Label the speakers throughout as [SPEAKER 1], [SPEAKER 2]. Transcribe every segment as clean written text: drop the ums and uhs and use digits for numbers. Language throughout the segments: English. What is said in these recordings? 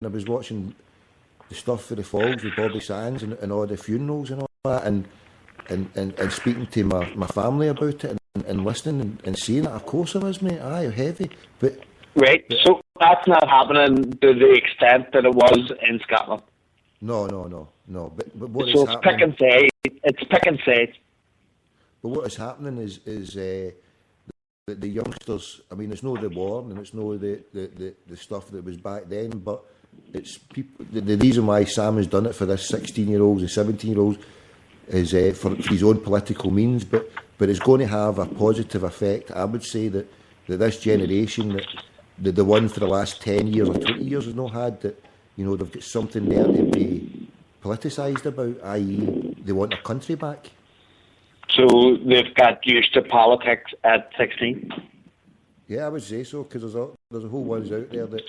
[SPEAKER 1] I was watching the stuff for the Falls with Bobby Sands and all the funerals and all that, and speaking to my family about it and listening and seeing it. Of course it was, mate. Aye, heavy. But
[SPEAKER 2] so that's not happening to the extent that it was in Scotland.
[SPEAKER 1] No. But what
[SPEAKER 2] so
[SPEAKER 1] is happening?
[SPEAKER 2] It's pick and say.
[SPEAKER 1] But what is happening is the youngsters. I mean, it's no the war and it's no the stuff that was back then, but it's people. The reason why Sam has done it for this 16-year-olds and 17-year-olds is for his own political means, but it's going to have a positive effect. I would say that this generation, that the one for the last 10 years or 20 years has not had, that, you know, they've got something there to be politicised about, i.e. they want their country back.
[SPEAKER 2] So they've got used to politics at 16?
[SPEAKER 1] Yeah, I would say so, because there's a whole ones out there that,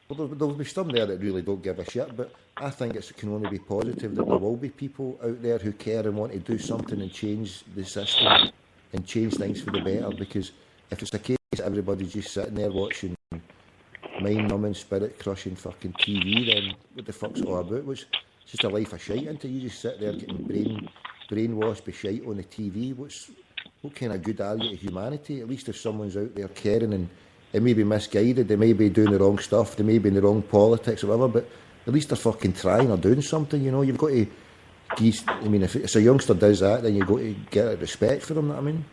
[SPEAKER 1] well, there'll be some there that really don't give a shit, but I think it can only be positive that there will be people out there who care and want to do something and change the system and change things for the better, because if it's a case that everybody's just sitting there watching mind-numbing, spirit-crushing fucking TV, then what the fuck's it all about? It's just a life of shite until you just sit there getting brainwashed by shite on the TV. What kind of good are you to humanity? At least if someone's out there caring and they may be misguided, they may be doing the wrong stuff, they may be in the wrong politics or whatever, but at least they're fucking trying or doing something, you know. You've got to, I mean, if a youngster does that, then you've got to get respect for them, you know what I mean?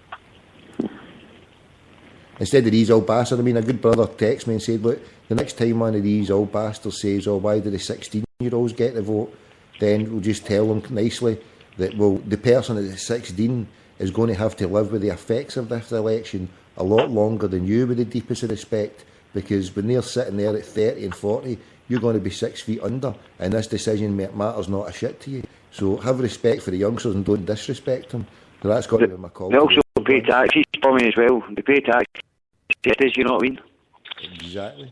[SPEAKER 1] Instead of these old bastards, I mean, a good brother texted me and said, look, the next time one of these old bastards says, oh, why do the 16-year-olds get the vote, then we'll just tell them nicely that, well, the person at 16 is going to have to live with the effects of this election a lot longer than you, with the deepest of respect, because when they're sitting there at 30 and 40, you're going to be 6 feet under, and this decision matters not a shit to you. So have respect for the youngsters and don't disrespect them. So that's got to be my call.
[SPEAKER 3] They also pay taxes for me as well. They pay taxes, you know what I mean?
[SPEAKER 1] Exactly.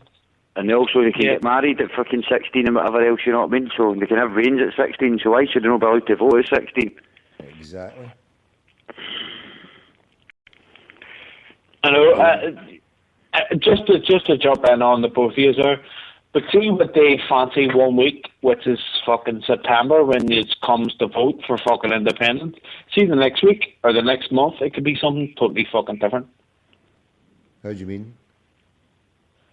[SPEAKER 3] And they can get married at fucking 16 and whatever else, you know what I mean? So they can have range at 16, so why should they not be allowed to vote at 16?
[SPEAKER 1] Exactly.
[SPEAKER 2] I know, just to jump in on the both of you there, but see what they fancy 1 week, which is fucking September, when it comes to vote for fucking independence. See the next week or the next month, it could be something totally fucking different.
[SPEAKER 1] How do you mean?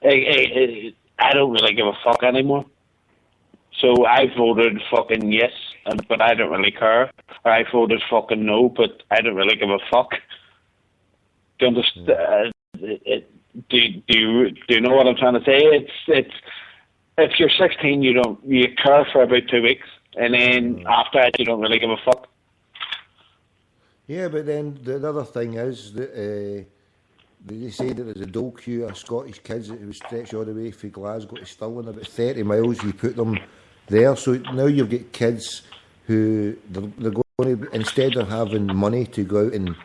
[SPEAKER 2] I don't really give a fuck anymore. So I voted fucking yes, but I don't really care. Or I voted fucking no, but I don't really give a fuck. Do you understand? Do you know what I'm trying to say? It's if you're 16, you care for about 2 weeks, and then after that, you don't really give a fuck.
[SPEAKER 1] Yeah, but then the other thing is that they say that there's a dole queue of Scottish kids that was stretched all the way from Glasgow to Stirling, about 30 miles. You put them there, so now you've got kids who they're going to, instead of having money to go out and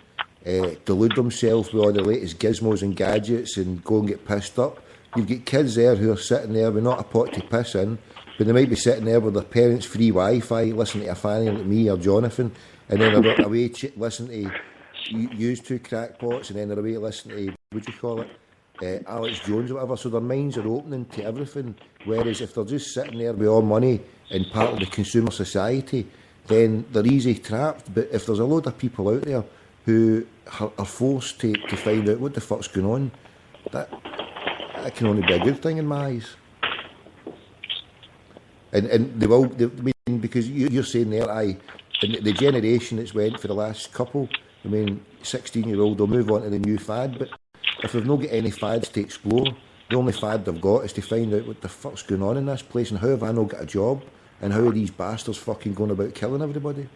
[SPEAKER 1] delude themselves with all the latest gizmos and gadgets and go and get pissed up. You've got kids there who are sitting there with not a pot to piss in, but they might be sitting there with their parents' free Wi-Fi, listening to a fanny like me or Jonathan, and then they're away listening to use two crackpots, and then they're away listening to, what do you call it, Alex Jones or whatever, so their minds are opening to everything, whereas if they're just sitting there with all money and part of the consumer society, then they're easy trapped. But if there's a load of people out there who are forced to find out what the fuck's going on, that can only be a good thing in my eyes. And they will, I mean, because you're saying there, the generation that's went for the last couple, I mean, 16-year-old, they'll move on to the new fad, but if they've not got any fads to explore, the only fad they've got is to find out what the fuck's going on in this place, and how have I not got a job, and how are these bastards fucking going about killing everybody?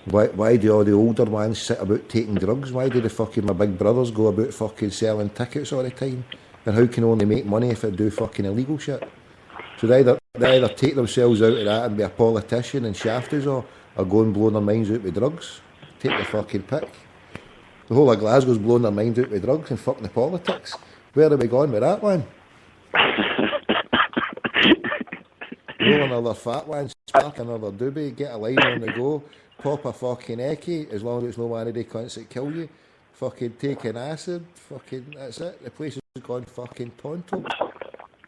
[SPEAKER 1] Why do all the older ones sit about taking drugs? Why do the fucking my big brothers go about fucking selling tickets all the time? And how can they only make money if they do fucking illegal shit? So they either take themselves out of that and be a politician and shaft us, or go and blow their minds out with drugs. Take the fucking pick. The whole of Glasgow's blowing their minds out with drugs and fucking the politics. Where are we going with that one? Roll another fat one, spark another doobie, get a line on the go, pop a fucking eckie, as long as it's no one of the cunts that kill you. Fucking take an acid, fucking, that's it. The place has gone fucking tonto.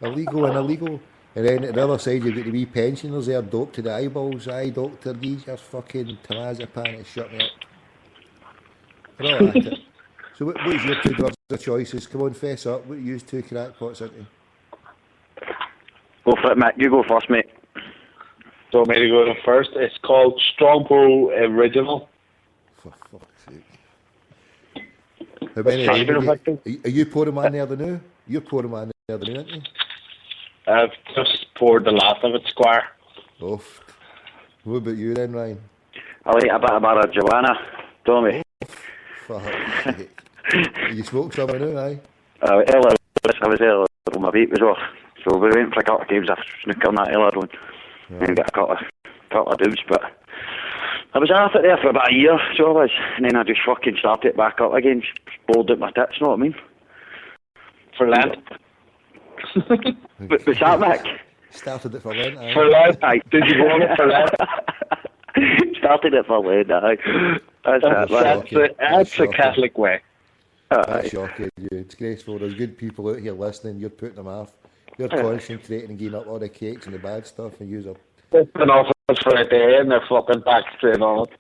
[SPEAKER 1] illegal and illegal. And then at the other side, you've got the wee pensioners there, dope to the eyeballs. Aye, doctor, these are fucking Temazepam to shut me up. They're all at it. So what's your two drugs of choices? Come on, fess up. What you use two crackpots into?
[SPEAKER 3] Go for it, Mick. You go first, mate.
[SPEAKER 2] Do you want me to go to first? It's called Strongbow Original.
[SPEAKER 1] For fuck's sake. How many are you pouring man there the new? You're pouring man there the new, aren't you?
[SPEAKER 2] I've just poured the last of it, Squire.
[SPEAKER 1] Oh, what about you then, Ryan?
[SPEAKER 3] I like a bit of marijuana, Tommy.
[SPEAKER 1] Fuck's sake. You smoke some now, aye?
[SPEAKER 3] I was there when my vape was off. So we went for a couple of games. I snook on that earlier one. And got a couple of dudes, but I was off it there for about a year, so I was. And then I just fucking started it back up again. Bowled out my tits, know what I mean?
[SPEAKER 2] For Lent.
[SPEAKER 3] What's that, Mick?
[SPEAKER 1] Started it for Lent, aye.
[SPEAKER 2] For Lent, aye. Did you want it for Lent?
[SPEAKER 3] Started it for Lent, aye.
[SPEAKER 2] That's the Catholic way.
[SPEAKER 1] That's shocking, you. It's graceful. There's good people out here listening. You're putting them off. You're concentrating and getting up all the cakes and the bad stuff and use them.
[SPEAKER 2] They've been off it for a day and they're fucking back straight on it.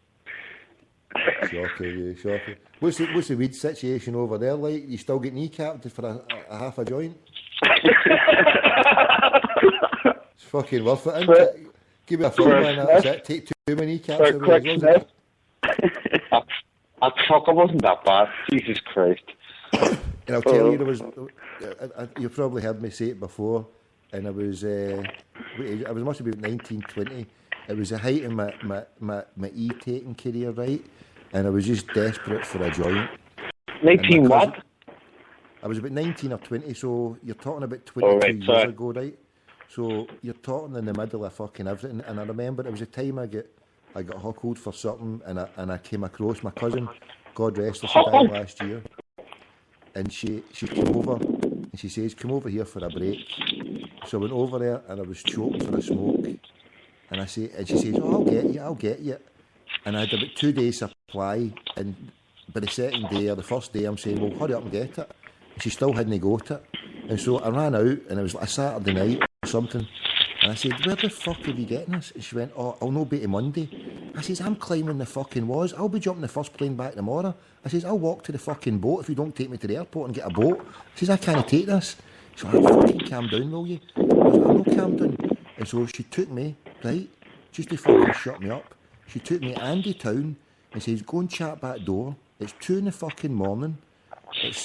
[SPEAKER 1] Shocking, you. Shocking. What's the weed situation over there like? You still get kneecapped for a half a joint? It's fucking worth it, isn't it? Give me a phone, man. That's it. Take two of my kneecaps away.
[SPEAKER 2] That fucker wasn't that bad. Jesus Christ.
[SPEAKER 1] And I'll tell you, there was. You probably heard me say it before, and I was must have been 19, 20. It was the height of my e-taking career, right? And I was just desperate for a joint.
[SPEAKER 2] 19 what?
[SPEAKER 1] I was about 19 or 20, so you're talking about 22 years ago, right? So you're talking in the middle of fucking everything. And I remember it was the time I got huckled for something, and I came across my cousin, God rest her, she died last year. And she came over and she says, come over here for a break. So I went over there and I was choking for a smoke. And she says, oh, I'll get you. And I had about 2 days supply, and by the second day or the first day I'm saying, well, hurry up and get it. And she still hadn't got it. And so I ran out, and it was like a Saturday night or something. And I said, where the fuck are you getting this? And she went, oh, I'll not be till Monday. I says, I'm climbing the fucking walls. I'll be jumping the first plane back tomorrow. I says, I'll walk to the fucking boat if you don't take me to the airport and get a boat. I says, I can't take this. So I fucking calm down, will you? I was like, I'm not calm down. And so she took me, right, just to fucking shut me up. She took me to Andy Town and says, go and chat back door. It's 2 in the fucking morning. It's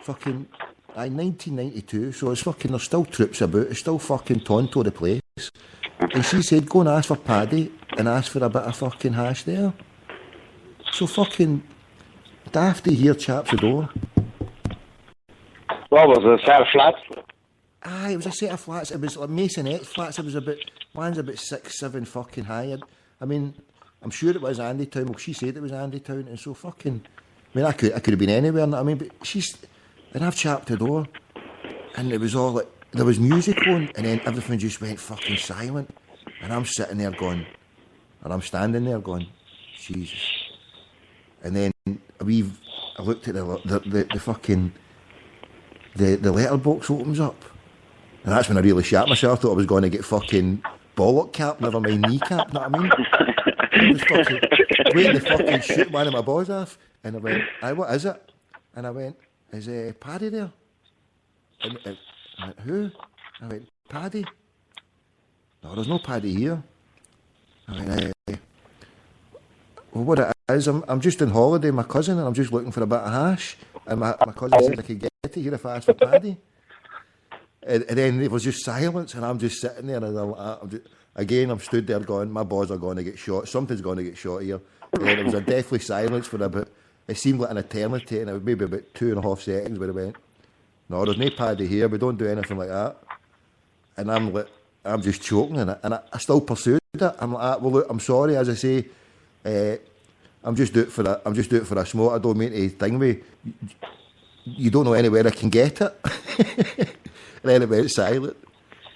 [SPEAKER 1] fucking 1992, so it's fucking, there's still troops about, it's still fucking Tonto the place. And she said, go and ask for Paddy and ask for a bit of fucking hash there. So fucking dafty here chaps the door.
[SPEAKER 2] What was it, a set of flats?
[SPEAKER 1] Aye, it was a set of flats. It was like masonette flats. It was one's about 6, 7 fucking high. I mean, I'm sure it was Andy Town. Well, she said it was Andy Town, and so fucking, I mean, I could have been anywhere. I mean, but and I've chapped the door, and it was all like, there was music on, and then everything just went fucking silent. And I'm sitting there going, and I'm standing there going, Jesus. And then I looked at the fucking, the letterbox opens up. And that's when I really shat myself. Thought I was going to get fucking bollock cap, never mind kneecap, know what I mean? I was fucking waiting to fucking shoot one of my boys off. And I went, aye, what is it? And I went, is Paddy there? And I went, who? I went, Paddy? No, there's no Paddy here. I went, well, what it is, I'm just on holiday with my cousin, and I'm just looking for a bit of hash. And my cousin said I could get it here if I asked for Paddy. And then there was just silence, and I'm just sitting there, and I'm stood there going, my boys are going to get shot, something's going to get shot here. And then there was a deathly silence for about, it seemed like an eternity, and it was maybe about 2.5 seconds where it went, no, there's no Paddy here, we don't do anything like that. And I'm just choking, and I still pursued it. I'm like, well, look, I'm sorry, as I say, I'm just doing it for a smoke. I don't mean to thing me. You don't know anywhere I can get it. And then it went silent.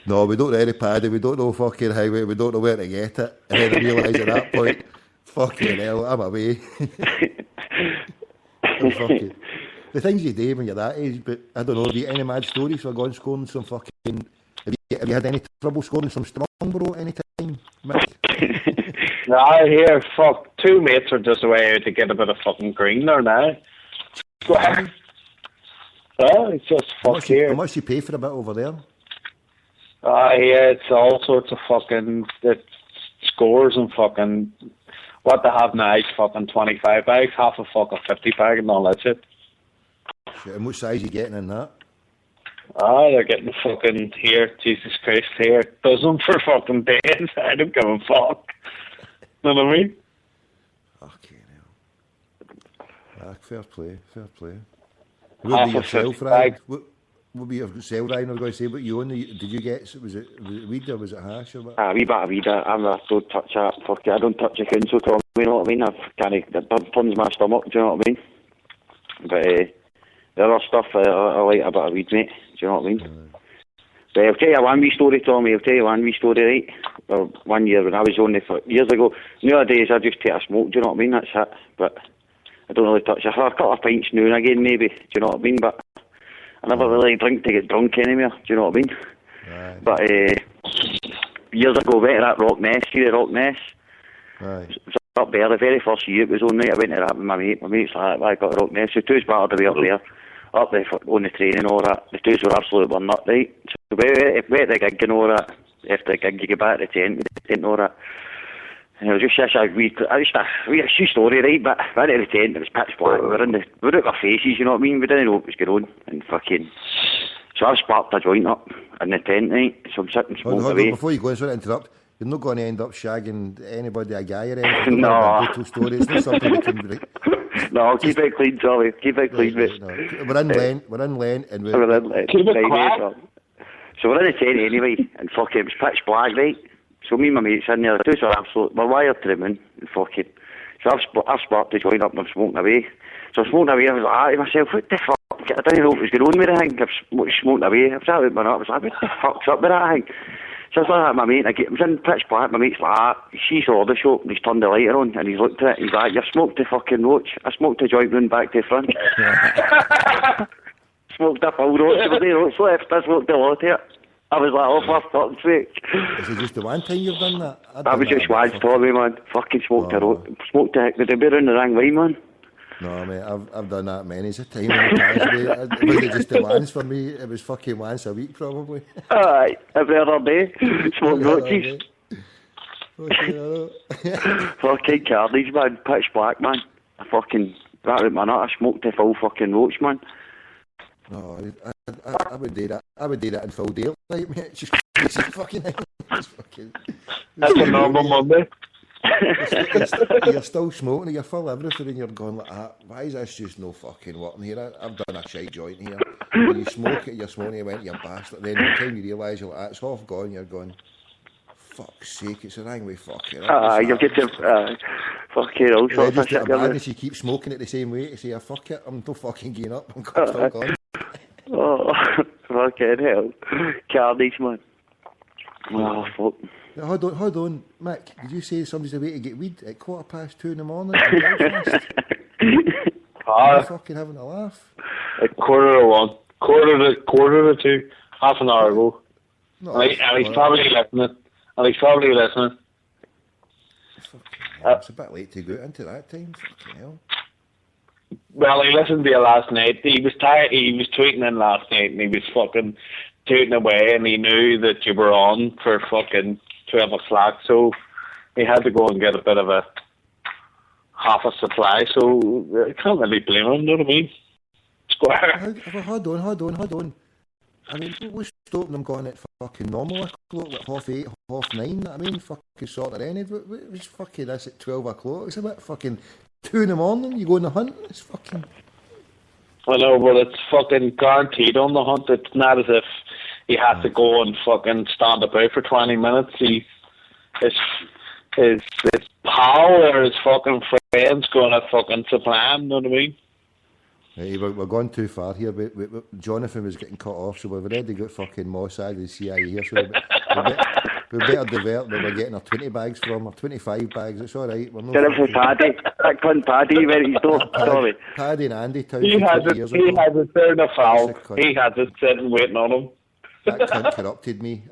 [SPEAKER 1] No, we don't know any Paddy, we don't know fucking highway, we don't know where to get it. And then I realised at that point, fucking hell, I'm away. the things you do when you're that age, but I don't know, have you any mad stories for going scoring some fucking... Have you had any trouble scoring some Strongborough any time, Mick?
[SPEAKER 2] No, I hear, fuck, 2 mates are just away out to get a bit of fucking green there now. Square. Oh, it's just fuck here.
[SPEAKER 1] How much you pay for a bit over there?
[SPEAKER 2] Yeah, it's all sorts of fucking scores and fucking... What they have now is fucking 25 bags, half a fucking 50 bag and all that shit.
[SPEAKER 1] Shit, and what size you getting in that?
[SPEAKER 2] They're getting fucking here, Jesus Christ, here, dozen for fucking days. I don't give a fuck. Know what I mean?
[SPEAKER 1] Fucking hell. Fair play. What would be yourself, Ryan? What would be yourself, Ryan? I was going to say, what you only did you get? Was it weed or was it hash or what?
[SPEAKER 3] A wee bit of weed. I don't touch that. Fuck it. I don't touch the council, Tom. You know what I mean? That turns my stomach. Do you know what I mean? But the other stuff, I like a bit of weed, mate. Do you know what I mean? But I'll tell you one wee story, Tommy. Right? Well, 1 year when I was only years ago. Nowadays, I just take a smoke. Do you know what I mean? That's it. But I don't really touch. I have a couple of pints now and again, maybe. Do you know what I mean? But I never really drink to get drunk anymore. Do you know what I mean?
[SPEAKER 1] Right.
[SPEAKER 3] But years ago, went to that Rock Nest. See the Rock Nest?
[SPEAKER 1] Right.
[SPEAKER 3] It was up there the very first year. It was on night. I went to that with my mate. My mate's like, I got Rock Nest. So two's battered away up there. Up there on the train and all that. The twos were absolutely nut, right? So we went to the gig and all that. After the gig, you get back to the tent and all that. And it was just a wee story, right? But we went to the tent, it was pitch black. We were out our faces, you know what I mean? We didn't know what was going on. And fucking... So I've sparked a joint up in the tent, right? So I'm sitting smoking away.
[SPEAKER 1] Before you go, sorry to interrupt, you're not going to end up shagging anybody, a guy or anything?
[SPEAKER 3] No.
[SPEAKER 1] Brutal story. It's not something we can...
[SPEAKER 3] No, keep it clean, Charlie. Keep it clean, mate.
[SPEAKER 1] No. We're in Lent, and
[SPEAKER 3] we're in Lent.
[SPEAKER 2] Keep it quiet.
[SPEAKER 3] So we're in the tent anyway, and fucking it was pitch black, right? So me and my mates in there, the two are absolute, we're wired to the moon, and fucking. So I've sparked the joint up and I'm smoking away. So I'm smoking away, I was like, to myself, what the fuck? I didn't know what was going on with the thing. I was smoking away, I was out with my nut, I was like, what the fuck's up with that thing? So I was like, my mate, I was in pitch black, my mate's like, she saw the shop, and he's turned the lighter on, and he's looked at it, he's like, you smoked the fucking roach. I smoked the joint round back to the front. Smoked a full roach, there was no roach left, I smoked a lot of it. I was like, oh, for fuck's sake.
[SPEAKER 1] Is it just the one time you've done that?
[SPEAKER 3] That was just once, Tommy, man. Fucking smoked a roach. Smoked the heck, did they be around the wrong way, man?
[SPEAKER 1] No, mate, I've done that many a time in the past, mate. It wasn't just the once for me, it was fucking once a week, probably.
[SPEAKER 3] Aye, every other day. Smoked roaches. Fucking cardies, man. Pitch black, man. I fucking, that with my nut, I smoked a full fucking roach, man.
[SPEAKER 1] No, I would do that. I would do that in full daylight, mate. It's just fucking...
[SPEAKER 2] That's a normal Monday.
[SPEAKER 1] You're still smoking, you're full of everything, and you're going like that. Why is this just no fucking working here? I've done a shite joint here. When you smoke it, you're smoking, you went, you bastard. Then by the time you realise you're like, it's half gone, you're going, fuck's sake, it's a wrong way, fucking.
[SPEAKER 3] You'll get to fucking all sorts of shit.
[SPEAKER 1] Madness, you keep smoking it the same way to say, fuck it, I'm no fucking getting up, I'm still gone.
[SPEAKER 3] Oh, fucking hell. Cardies, man. Oh, fuck.
[SPEAKER 1] Hold on, Mick. Did you say somebody's away to get weed at 2:15 in the morning? Fucking having a laugh.
[SPEAKER 2] At 1:45, quarter to 2, half an hour ago. And he's probably listening.
[SPEAKER 1] It's a bit late to go into that time. Fucking hell.
[SPEAKER 2] Well, he listened to you last night. He was tired. He was tweeting in last night, and he was fucking tooting away, and he knew that you were on for fucking 12 o'clock, so he had to go and get a bit of a half a supply, so I can't really blame him, you know what I mean? Square.
[SPEAKER 1] Hold on. I mean, what's stopping them going at fucking normal o'clock, like 8:30, 9:30? I mean, fucking sort of any. What's fucking this at 12 o'clock? It's about fucking 2 in the morning, you go on the hunt, it's fucking...
[SPEAKER 2] I know, but it's fucking guaranteed on the hunt. It's not as if he has to go and fucking stand about for 20 minutes. His pal or his fucking friends going to fucking supply him, you know what I mean?
[SPEAKER 1] Hey, we're going too far here. Jonathan was getting cut off, so we've already got fucking Mossad and the CIA here, so We're better developed than we're getting our 20 bags from, or 25 bags. It's all right. We're not
[SPEAKER 3] Get it for Paddy. That cunt Paddy went his door. Sorry.
[SPEAKER 1] Paddy and Andy town
[SPEAKER 2] He
[SPEAKER 1] for
[SPEAKER 2] has
[SPEAKER 1] 20
[SPEAKER 2] it.
[SPEAKER 1] years
[SPEAKER 2] He
[SPEAKER 1] ago.
[SPEAKER 2] has it there in the foul.
[SPEAKER 1] That's a cunt.
[SPEAKER 2] He has it sitting waiting on him.
[SPEAKER 1] That cunt corrupted me.